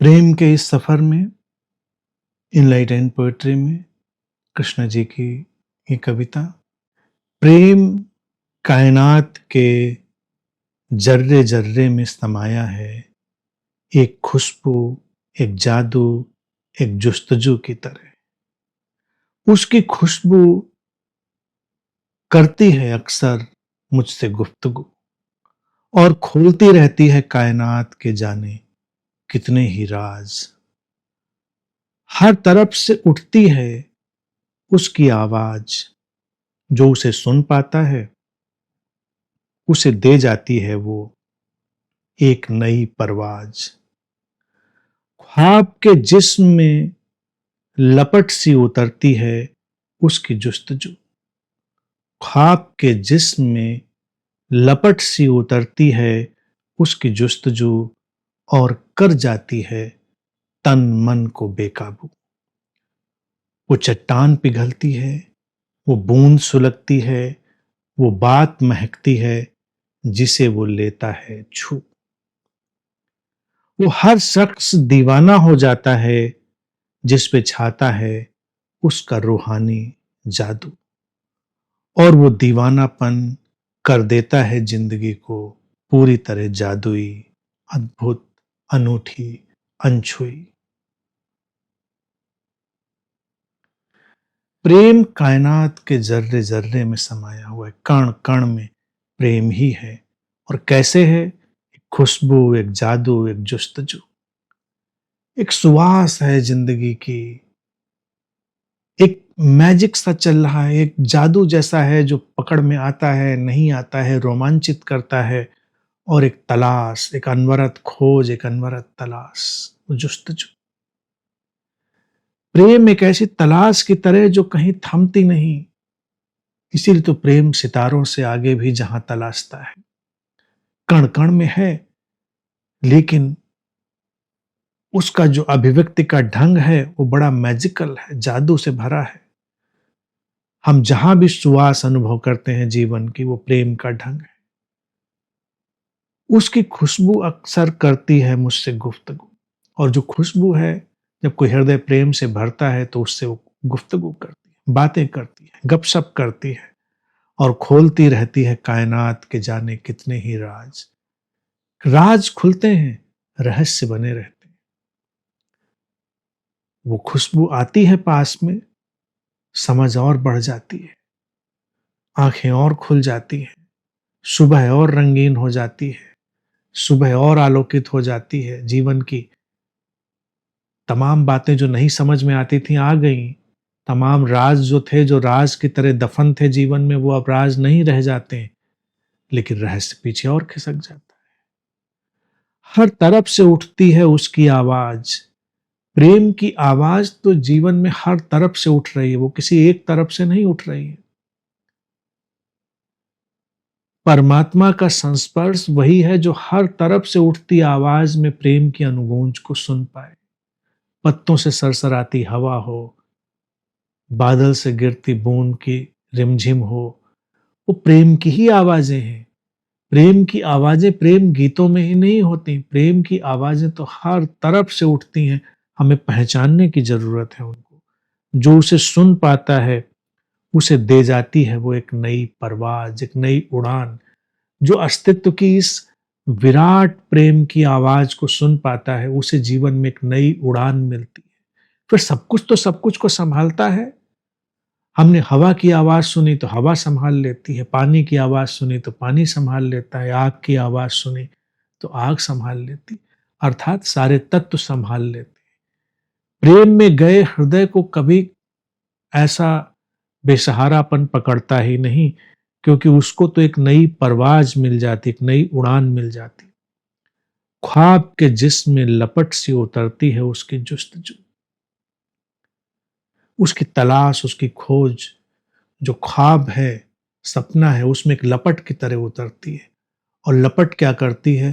प्रेम के इस सफर में इनलाइटेंड पोएट्री में कृष्ण जी की ये कविता प्रेम कायनात के जर्रे जर्रे में समाया है। एक खुशबू, एक जादू, एक जुस्तजू की तरह उसकी खुशबू करती है अक्सर मुझसे गुफ्तगू और खोलती रहती है कायनात के जाने कितने ही राज। हर तरफ से उठती है उसकी आवाज, जो उसे सुन पाता है उसे दे जाती है वो एक नई परवाज। ख्वाब के जिस्म में लपट सी उतरती है उसकी जुस्तजू। ख्वाब के जिस्म में लपट सी उतरती है उसकी जुस्तजू और कर जाती है तन मन को बेकाबू। वो चट्टान पिघलती है, वो बूंद सुलगती है, वो बात महकती है जिसे वो लेता है छू। वो हर शख्स दीवाना हो जाता है जिस पे छाता है उसका रूहानी जादू और वो दीवानापन कर देता है जिंदगी को पूरी तरह जादुई, अद्भुत, अनूठी, अनछुई। प्रेम कायनात के जर्रे जर्रे में समाया हुआ है, कण कण में प्रेम ही है। और कैसे है? एक खुशबू, एक जादू, एक जुस्तजू, एक सुवास है जिंदगी की, एक मैजिक सा चल रहा है, एक जादू जैसा है जो पकड़ में आता है, नहीं आता है, रोमांचित करता है। और एक तलाश, एक अनवरत खोज, एक अनवरत तलाश, जुस्तजू। प्रेम एक ऐसी तलाश की तरह जो कहीं थमती नहीं। इसीलिए तो प्रेम सितारों से आगे भी जहां तलाशता है, कण कण में है, लेकिन उसका जो अभिव्यक्ति का ढंग है वो बड़ा मैजिकल है, जादू से भरा है। हम जहां भी सुवास अनुभव करते हैं जीवन की, वो प्रेम का ढंग है। उसकी खुशबू अक्सर करती है मुझसे गुफ्तगू, और जो खुशबू है, जब कोई हृदय प्रेम से भरता है तो उससे वो गुफ्तगू करती है, बातें करती है, गपशप करती है और खोलती रहती है कायनात के जाने कितने ही राज। राज खुलते हैं, रहस्य बने रहते हैं। वो खुशबू आती है पास में, समझ और बढ़ जाती है, आंखें और खुल जाती हैं, सुबह और रंगीन हो जाती है, सुबह और आलोकित हो जाती है। जीवन की तमाम बातें जो नहीं समझ में आती थी आ गई। तमाम राज जो थे, जो राज की तरह दफन थे जीवन में, वो अब राज नहीं रह जाते, लेकिन रहस्य पीछे और खिसक जाता है। हर तरफ से उठती है उसकी आवाज। प्रेम की आवाज तो जीवन में हर तरफ से उठ रही है, वो किसी एक तरफ से नहीं उठ रही है। परमात्मा का संस्पर्श वही है जो हर तरफ से उठती आवाज में प्रेम की अनुगूंज को सुन पाए। पत्तों से सरसराती हवा हो, बादल से गिरती बूंद की रिमझिम हो, वो प्रेम की ही आवाजें हैं। प्रेम की आवाजें प्रेम गीतों में ही नहीं होती, प्रेम की आवाजें तो हर तरफ से उठती हैं। हमें पहचानने की जरूरत है उनको। जो उसे सुन पाता है उसे दे जाती है वो एक नई परवाज, एक नई उड़ान। जो अस्तित्व की इस विराट प्रेम की आवाज को सुन पाता है उसे जीवन में एक नई उड़ान मिलती है। फिर सब कुछ तो सब कुछ को संभालता है। हमने हवा की आवाज सुनी तो हवा संभाल लेती है, पानी की आवाज सुनी तो पानी संभाल लेता है, आग की आवाज सुनी तो आग संभाल लेती, अर्थात सारे तत्व संभाल लेते। प्रेम में गए हृदय को कभी ऐसा बेसहारापन पकड़ता ही नहीं, क्योंकि उसको तो एक नई परवाज मिल जाती, एक नई उड़ान मिल जाती। ख्वाब के जिस्म में लपट सी उतरती है उसकी जुस्तजू, उसकी तलाश, उसकी खोज। जो ख्वाब है, सपना है, उसमें एक लपट की तरह उतरती है। और लपट क्या करती है?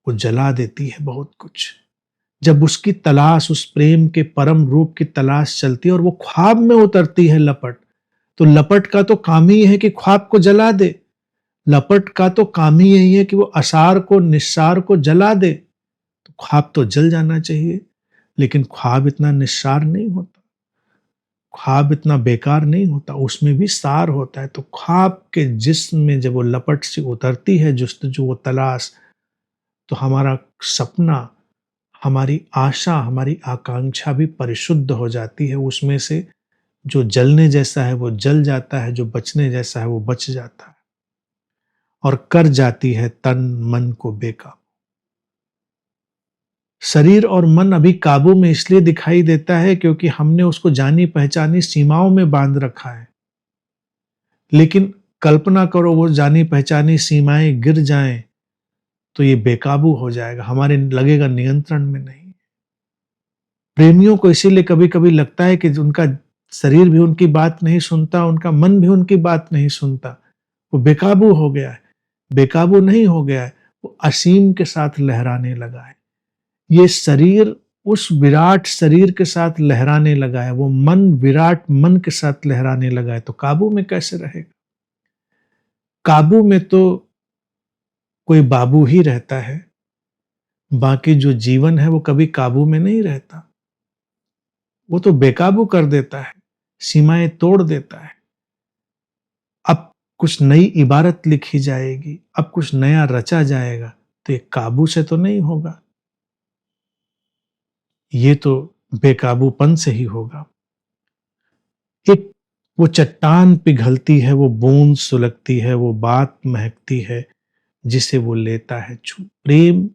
वो जला देती है बहुत कुछ। जब उसकी तलाश, उस प्रेम के परम रूप की तलाश चलती है और वो ख्वाब में उतरती है लपट, तो लपट का तो काम ही है कि ख्वाब को जला दे। लपट का तो काम ही यही है कि वो असार को, निस्सार को जला दे। तो ख्वाब तो जल जाना चाहिए, लेकिन ख्वाब इतना निस्सार नहीं होता, ख्वाब इतना बेकार नहीं होता, उसमें भी सार होता है। तो ख्वाब के जिस्म में जब वो लपट से उतरती है जुस्तजू, वो तलाश, तो हमारा सपना, हमारी आशा, हमारी आकांक्षा भी परिशुद्ध हो जाती है। उसमें से जो जलने जैसा है वो जल जाता है, जो बचने जैसा है वो बच जाता है, और कर जाती है तन मन को बेकाबू। शरीर और मन अभी काबू में इसलिए दिखाई देता है क्योंकि हमने उसको जानी पहचानी सीमाओं में बांध रखा है। लेकिन कल्पना करो वो जानी पहचानी सीमाएं गिर जाएं तो ये बेकाबू हो जाएगा, हमारे लगेगा नियंत्रण में नहीं। प्रेमियों को इसीलिए कभी-कभी लगता है कि उनका शरीर भी उनकी बात नहीं सुनता, उनका मन भी उनकी बात नहीं सुनता, वो बेकाबू हो गया है। बेकाबू नहीं हो गया है, वो असीम के साथ लहराने लगा है। ये शरीर उस विराट शरीर के साथ लहराने लगा है, वो मन विराट मन के साथ लहराने लगा है, तो काबू में कैसे रहेगा? काबू में तो कोई बाबू ही रहता है, बाकी जो जीवन है वो कभी काबू में नहीं रहता, वो तो बेकाबू कर देता है, सीमाएं तोड़ देता है। अब कुछ नई इबारत लिखी जाएगी, अब कुछ नया रचा जाएगा, तो ये काबू से तो नहीं होगा, ये तो बेकाबूपन से ही होगा। एक वो चट्टान पिघलती है, वो बूंद सुलगती है, वो बात महकती है, जिसे वो लेता है छू। प्रेम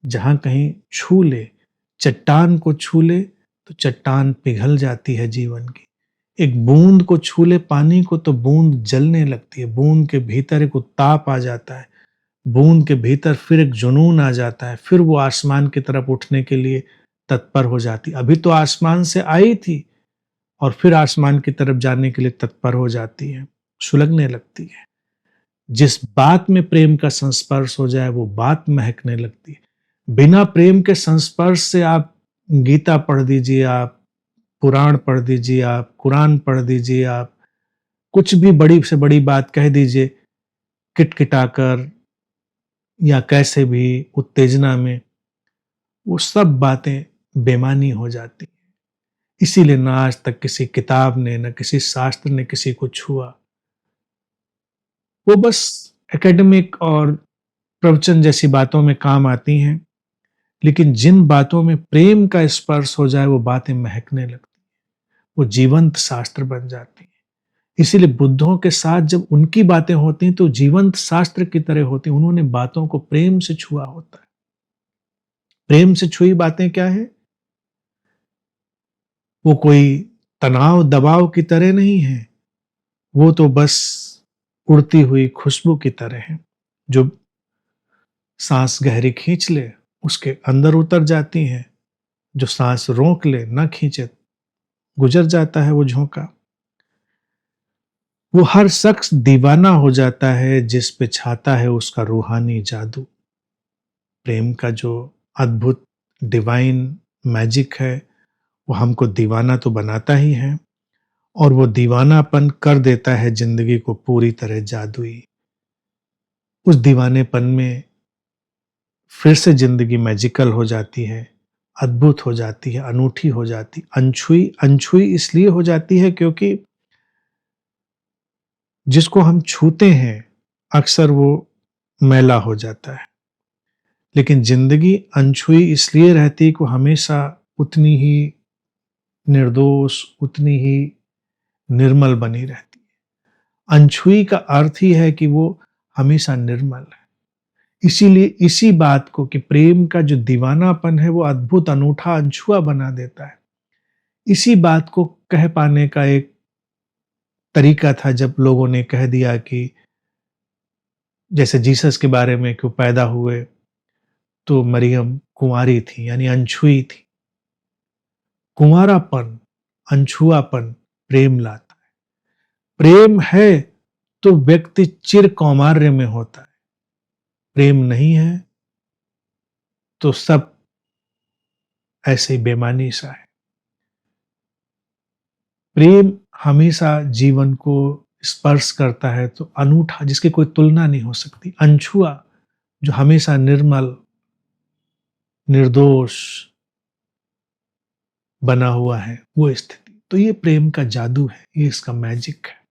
जहां कहीं छू ले, चट्टान को छू ले तो चट्टान पिघल जाती है जीवन की। एक बूंद को छू ले पानी को तो बूंद जलने लगती है, बूंद के भीतर एक उत्ताप आ जाता है, बूंद के भीतर फिर एक जुनून आ जाता है, फिर वो आसमान की तरफ उठने के लिए तत्पर हो जाती। अभी तो आसमान से आई थी और फिर आसमान की तरफ जाने के लिए तत्पर हो जाती है, सुलगने लगती है। जिस बात में प्रेम का संस्पर्श हो जाए वो बात महकने लगती है। बिना प्रेम के संस्पर्श से आप गीता पढ़ दीजिए, आप पुराण पढ़ दीजिए, आप कुरान पढ़ दीजिए, आप कुछ भी बड़ी से बड़ी बात कह दीजिए किटकिटाकर या कैसे भी उत्तेजना में, वो सब बातें बेमानी हो जाती। इसीलिए ना आज तक किसी किताब ने, न किसी शास्त्र ने किसी को छुआ। वो बस एकेडमिक और प्रवचन जैसी बातों में काम आती हैं, लेकिन जिन बातों में प्रेम का स्पर्श हो जाए वो बातें महकने लगती हैं, वो जीवंत शास्त्र बन जाती हैं। इसीलिए बुद्धों के साथ जब उनकी बातें होती हैं तो जीवंत शास्त्र की तरह होती हैं। उन्होंने बातों को प्रेम से छुआ होता है। प्रेम से छुई बातें क्या है? वो कोई तनाव दबाव की तरह नहीं है, वो तो बस उड़ती हुई खुशबू की तरह है, जो सांस गहरी खींच ले उसके अंदर उतर जाती हैं, जो सांस रोक ले न खींचे गुजर जाता है वो झोंका। वो हर शख्स दीवाना हो जाता है जिस पे छाता है उसका रूहानी जादू। प्रेम का जो अद्भुत डिवाइन मैजिक है वो हमको दीवाना तो बनाता ही है, और वो दीवानापन कर देता है जिंदगी को पूरी तरह जादुई। उस दीवानेपन में फिर से जिंदगी मैजिकल हो जाती है, अद्भुत हो जाती है, अनूठी हो जाती, अनछुई। अनछुई इसलिए हो जाती है क्योंकि जिसको हम छूते हैं अक्सर वो मैला हो जाता है, लेकिन जिंदगी अनछुई इसलिए रहती है कि वो हमेशा उतनी ही निर्दोष, उतनी ही निर्मल बनी रहती है। अनछुई का अर्थ ही है कि वो हमेशा निर्मल है। इसीलिए इसी बात को कि प्रेम का जो दीवानापन है वो अद्भुत, अनूठा, अनछुआ बना देता है, इसी बात को कह पाने का एक तरीका था जब लोगों ने कह दिया कि जैसे जीसस के बारे में कि वो पैदा हुए तो मरियम कुंवारी थी, यानी अनछुई थी। कुंवारापन, अनछुआपन प्रेम लाता है। प्रेम है तो व्यक्ति चिर कौमार्य में होता है, प्रेम नहीं है तो सब ऐसे ही बेमानी सा है। प्रेम हमेशा जीवन को स्पर्श करता है तो अनूठा, जिसकी कोई तुलना नहीं हो सकती। अनछुआ जो हमेशा निर्मल, निर्दोष बना हुआ है, वो स्थिति। तो ये प्रेम का जादू है, ये इसका मैजिक है।